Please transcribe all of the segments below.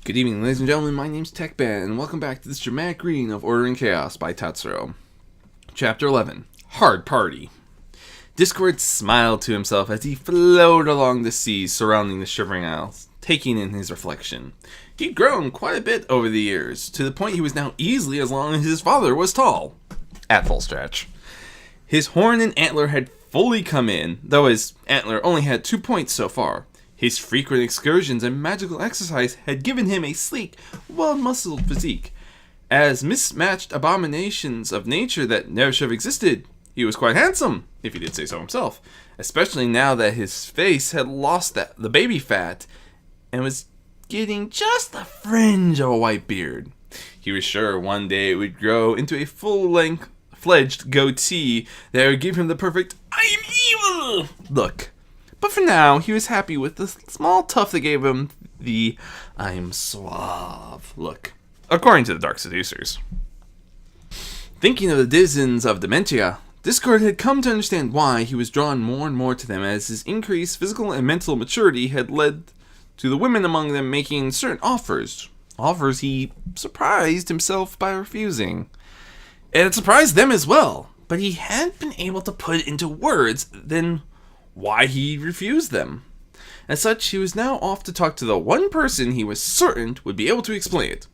Good evening, ladies and gentlemen. My name's TechBan, and welcome back to this dramatic reading of Order and Chaos by Tatsuro. Chapter 11, Hard Party. Discord smiled to himself as he floated along the seas surrounding the Shivering Isles, taking in his reflection. He'd grown quite a bit over the years, to the point he was now easily as long as his father was tall. At full stretch. His horn and antler had fully come in, though his antler only had 2 points so far. His frequent excursions and magical exercise had given him a sleek, well-muscled physique. As mismatched abominations of nature that never should have existed, he was quite handsome, if he did say so himself, especially now that his face had lost the baby fat and was getting just the fringe of a white beard. He was sure one day it would grow into a full-length, fledged goatee that would give him the perfect "I am evil" look. But for now, he was happy with the small tuft that gave him the "I'm suave" look, according to the Dark Seducers. Thinking of the denizens of Dementia, Discord had come to understand why he was drawn more and more to them, as his increased physical and mental maturity had led to the women among them making certain offers he surprised himself by refusing. It had surprised them as well, but he hadn't been able to put it into words then why he refused them. As such, he was now off to talk to the one person he was certain would be able to explain it.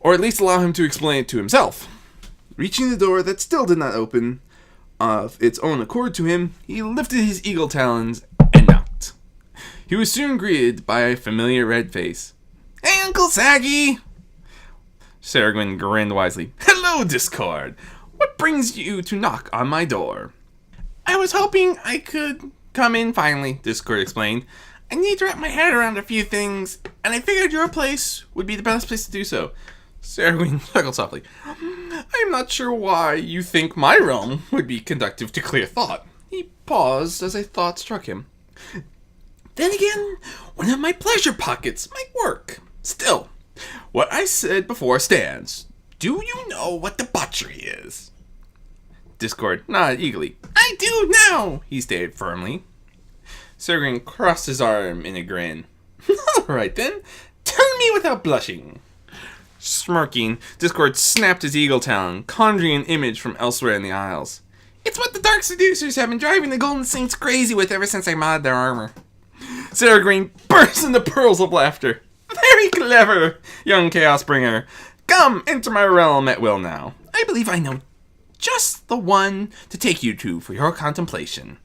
Or at least allow him to explain it to himself. Reaching the door that still did not open of its own accord to him, he lifted his eagle talons and knocked. He was soon greeted by a familiar red face. "Hey, Uncle Saggy!" Saragwin grinned wisely. "Hello, Discord! What brings you to knock on my door?" "I was hoping I could come in finally," Discord explained. "I need to wrap my head around a few things, and I figured your place would be the best place to do so." Saragwin chuckled softly. "I'm not sure why you think my realm would be conducive to clear thought." He paused as a thought struck him. "Then again, one of my pleasure pockets might work. Still, what I said before stands. Do you know what debauchery is?" Discord nodded eagerly. "I do now," he stated firmly. Saragwin crossed his arm in a grin. "All right then, tell me without blushing." Smirking, Discord snapped his eagle talon, conjuring an image from elsewhere in the Isles. "It's what the Dark Seducers have been driving the Golden Saints crazy with ever since I modded their armor." Saragwin burst into pearls of laughter. "Very clever, young Chaos Bringer. Come into my realm at will now. I believe I know just the one to take you to for your contemplation."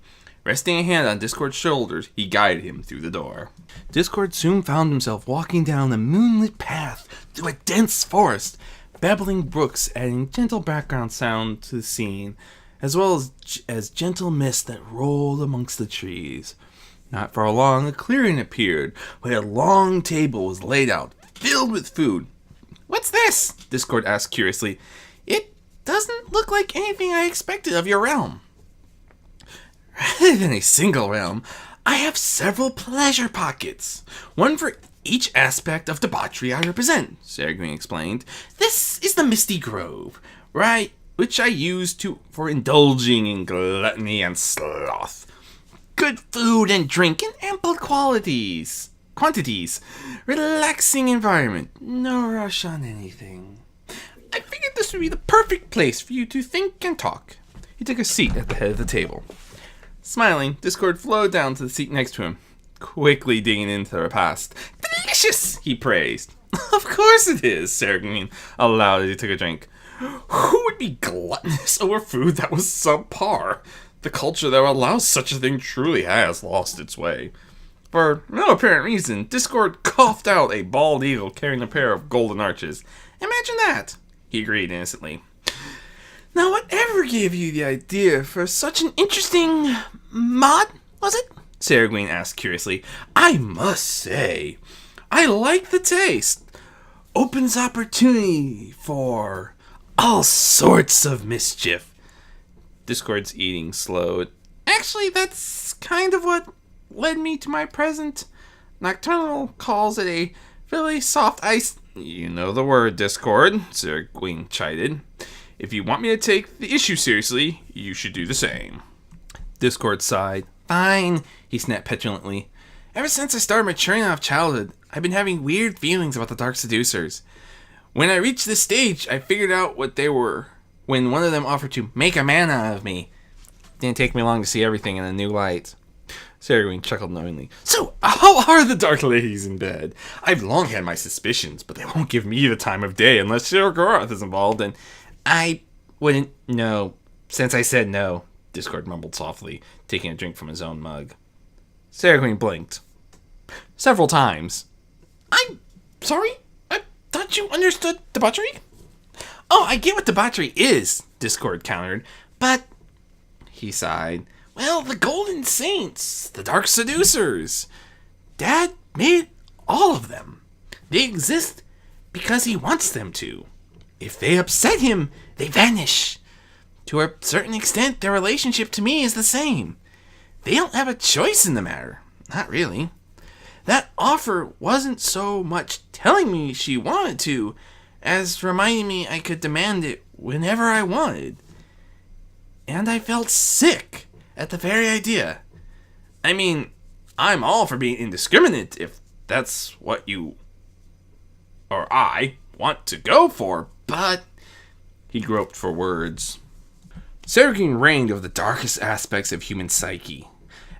Resting a hand on Discord's shoulders, he guided him through the door. Discord soon found himself walking down a moonlit path through a dense forest, babbling brooks adding gentle background sound to the scene, as well as gentle mist that rolled amongst the trees. Not far along, a clearing appeared, where a long table was laid out, filled with food. "What's this?" Discord asked curiously. "It doesn't look like anything I expected of your realm." "Rather than a single realm, I have several pleasure pockets. One for each aspect of debauchery I represent," Saragwin explained. "This is the Misty Grove, which I use for indulging in gluttony and sloth. Good food and drink in ample quantities. Relaxing environment. No rush on anything. I figured this would be the perfect place for you to think and talk." He took a seat at the head of the table. Smiling, Discord flowed down to the seat next to him, quickly digging into the repast. "Delicious!" he praised. "Of course it is," Saragwin allowed as he took a drink. "Who would be gluttonous over food that was subpar? The culture that allows such a thing truly has lost its way." For no apparent reason, Discord coughed out a bald eagle carrying a pair of golden arches. "Imagine that," he agreed innocently. "Now, whatever gave you the idea for such an interesting mod, was it?" Saragwin asked curiously. "I must say, I like the taste. Opens opportunity for all sorts of mischief." Discord's eating slowed. "Actually, that's kind of what led me to my present. Nocturnal calls it a really soft ice." "You know the word, Discord," Saragwin chided. "If you want me to take the issue seriously, you should do the same." Discord sighed. "Fine," he snapped petulantly. "Ever since I started maturing out of childhood, I've been having weird feelings about the Dark Seducers. When I reached this stage, I figured out what they were when one of them offered to make a man out of me. Didn't take me long to see everything in a new light. Sarah chuckled knowingly. So, how are the Dark Ladies in bed? I've long had my suspicions, but they won't give me the time of day unless Sheogorath is involved, and I wouldn't know, since I said no, Discord mumbled softly, taking a drink from his own mug. Sarah blinked. Several times. I'm sorry? I thought you understood debauchery? Oh, I get what debauchery is, Discord countered, but... He sighed. Well, the Golden Saints, the Dark Seducers. Dad made all of them. They exist because he wants them to. If they upset him, they vanish. To a certain extent, their relationship to me is the same. They don't have a choice in the matter. Not really. That offer wasn't so much telling me she wanted to, as reminding me I could demand it whenever I wanted. And I felt sick at the very idea. I mean, I'm all for being indiscriminate if that's what you or I want to go for, but... He groped for words. Saragin reigned over the darkest aspects of human psyche.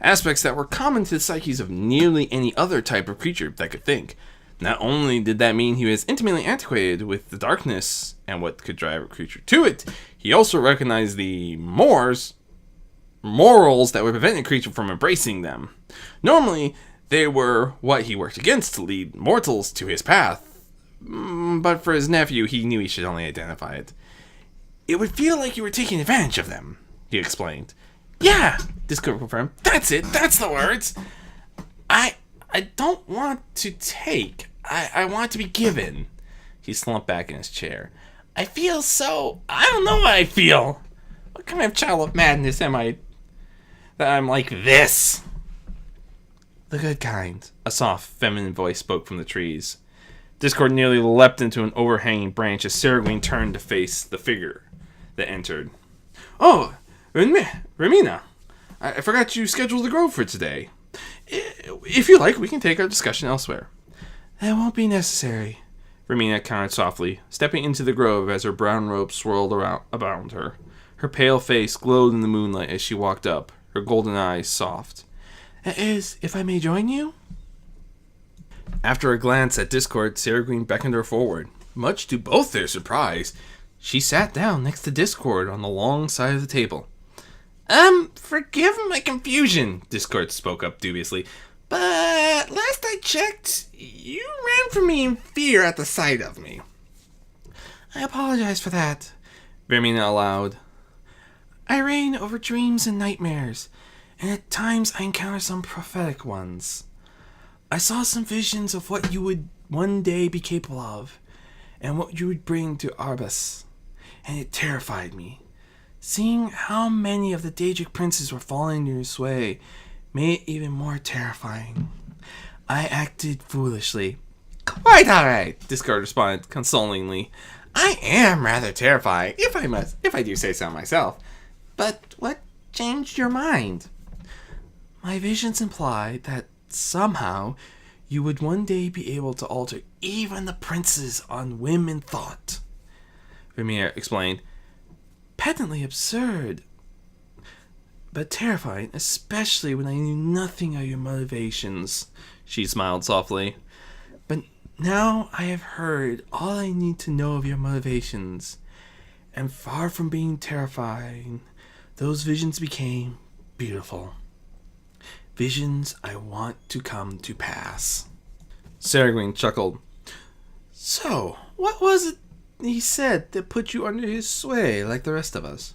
Aspects that were common to the psyches of nearly any other type of creature that could think. Not only did that mean he was intimately antiquated with the darkness and what could drive a creature to it, he also recognized the morals that would prevent a creature from embracing them. Normally, they were what he worked against to lead mortals to his path, but for his nephew, he knew he should only identify it. It would feel like you were taking advantage of them, he explained. Yeah, Discord confirmed. That's it, that's the words. I don't want to take. I want to be given. He slumped back in his chair. I feel so... I don't know what I feel. What kind of child of madness am I that I'm like this? The good kind. A soft, feminine voice spoke from the trees. Discord nearly leapt into an overhanging branch as Saragween turned to face the figure that entered. Oh, Ramina. I forgot you scheduled the grove for today. If you like, we can take our discussion elsewhere. That won't be necessary, Ramina countered softly, stepping into the grove as her brown robe swirled around her. Her pale face glowed in the moonlight as she walked up, her golden eyes soft. That is, if I may join you? After a glance at Discord, Saragween beckoned her forward. Much to both their surprise, she sat down next to Discord on the long side of the table. Forgive my confusion, Discord spoke up dubiously, but last I checked, you ran from me in fear at the sight of me. I apologize for that, Vermina allowed. I reign over dreams and nightmares, and at times I encounter some prophetic ones. I saw some visions of what you would one day be capable of, and what you would bring to Arbus, and it terrified me. Seeing how many of the Daedric princes were falling into your sway made it even more terrifying. I acted foolishly. Quite alright, Discord responded consolingly. I am rather terrified, if I do say so myself. But what changed your mind? My visions implied that somehow you would one day be able to alter even the princes on whim and thought, Vermeer explained. Patently absurd, but terrifying, especially when I knew nothing of your motivations, she smiled softly. But now I have heard all I need to know of your motivations, and far from being terrifying, those visions became beautiful. Visions I want to come to pass. Saragween chuckled. So, what was it he said that put you under his sway like the rest of us?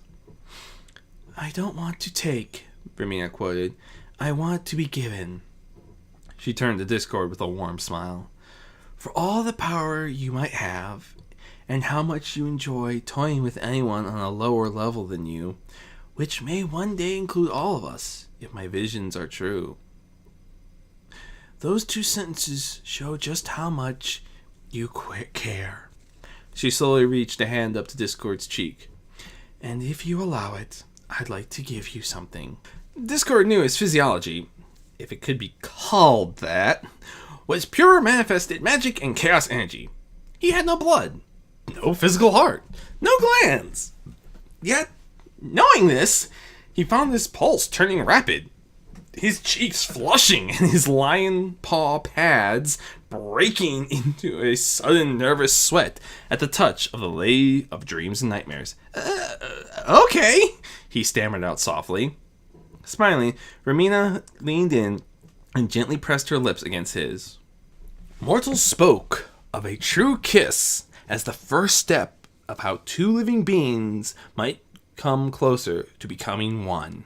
I don't want to take, Vermina quoted. I want to be given. She turned to Discord with a warm smile. For all the power you might have, and how much you enjoy toying with anyone on a lower level than you, which may one day include all of us, if my visions are true. Those two sentences show just how much you care. She slowly reached a hand up to Discord's cheek. And if you allow it, I'd like to give you something. Discord knew his physiology, if it could be called that, was pure manifested magic and chaos energy. He had no blood, no physical heart, no glands. Yet, knowing this, he found his pulse turning rapid, his cheeks flushing, and his lion paw pads breaking into a sudden nervous sweat at the touch of the Lady of Dreams and Nightmares. Okay, he stammered out softly. Smiling, Romina leaned in and gently pressed her lips against his. Mortals spoke of a true kiss as the first step of how two living beings might come closer to becoming one.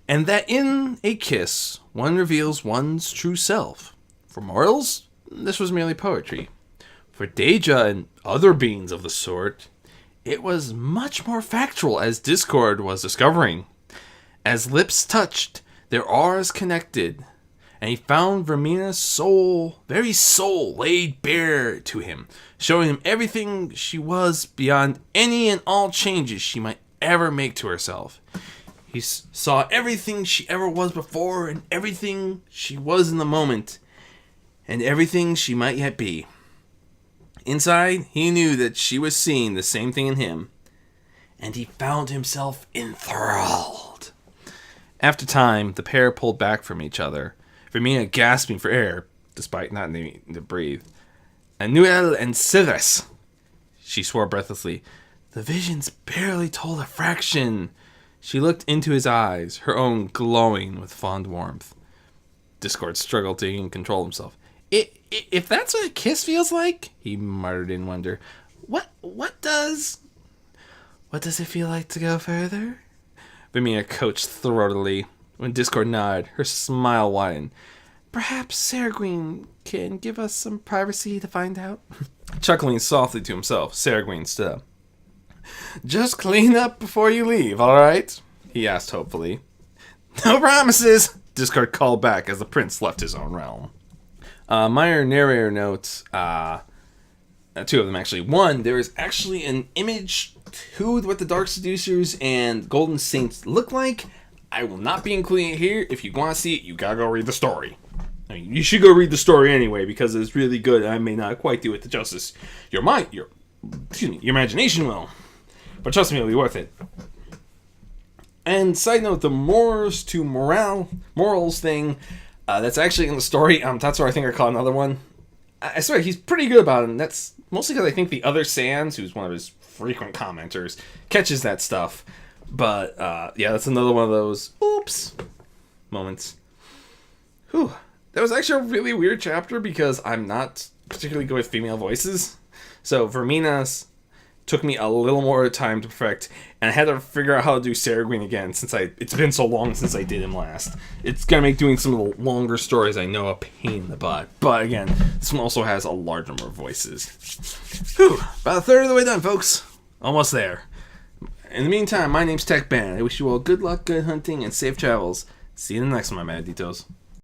And that in a kiss, one reveals one's true self. For mortals, this was merely poetry. For Deja and other beings of the sort, it was much more factual, as Discord was discovering. As lips touched, their auras connected, and he found Vermina's soul, very soul, laid bare to him, showing him everything she was beyond any and all changes she might ever make to herself. He saw everything she ever was before, and everything she was in the moment, and everything she might yet be. Inside, he knew that she was seeing the same thing in him, and he found himself enthralled. After time, the pair pulled back from each other, Vermina gasping for air, despite not needing to breathe. Anuel and Cyrus, she swore breathlessly. The visions barely told a fraction. She looked into his eyes, her own glowing with fond warmth. Discord struggled to control himself. If that's what a kiss feels like, he muttered in wonder, what does it feel like to go further? Vermina coached throatily. When Discord nodded, her smile widened. Perhaps Saragween can give us some privacy to find out? Chuckling softly to himself, Saragween stood up. Just clean up before you leave, all right? He asked hopefully. No promises, Discord called back as the prince left his own realm. Minor narrator notes, two of them actually. One, there is actually an image to what the Dark Seducers and Golden Saints look like. I will not be including it here. If you want to see it, you gotta go read the story. I mean, you should go read the story anyway, because it's really good. I may not quite do it the justice your imagination will. But trust me, it'll be worth it. And side note, the morals to morals thing, that's actually in the story. That's where I think I caught another one. I swear, he's pretty good about it. And that's mostly because I think the other Sans, who's one of his frequent commenters, catches that stuff. But, yeah, that's another one of those oops moments. Whew. That was actually a really weird chapter because I'm not particularly good with female voices. So, Vermina's took me a little more time to perfect, and I had to figure out how to do Saragween again since it's been so long since I did him last. It's gonna make doing some of the longer stories I know a pain in the butt. But again, this one also has a large number of voices. Whew, about a third of the way done, folks. Almost there. In the meantime, my name's Tech Ben. I wish you all good luck, good hunting, and safe travels. See you in the next one, my Manaditos.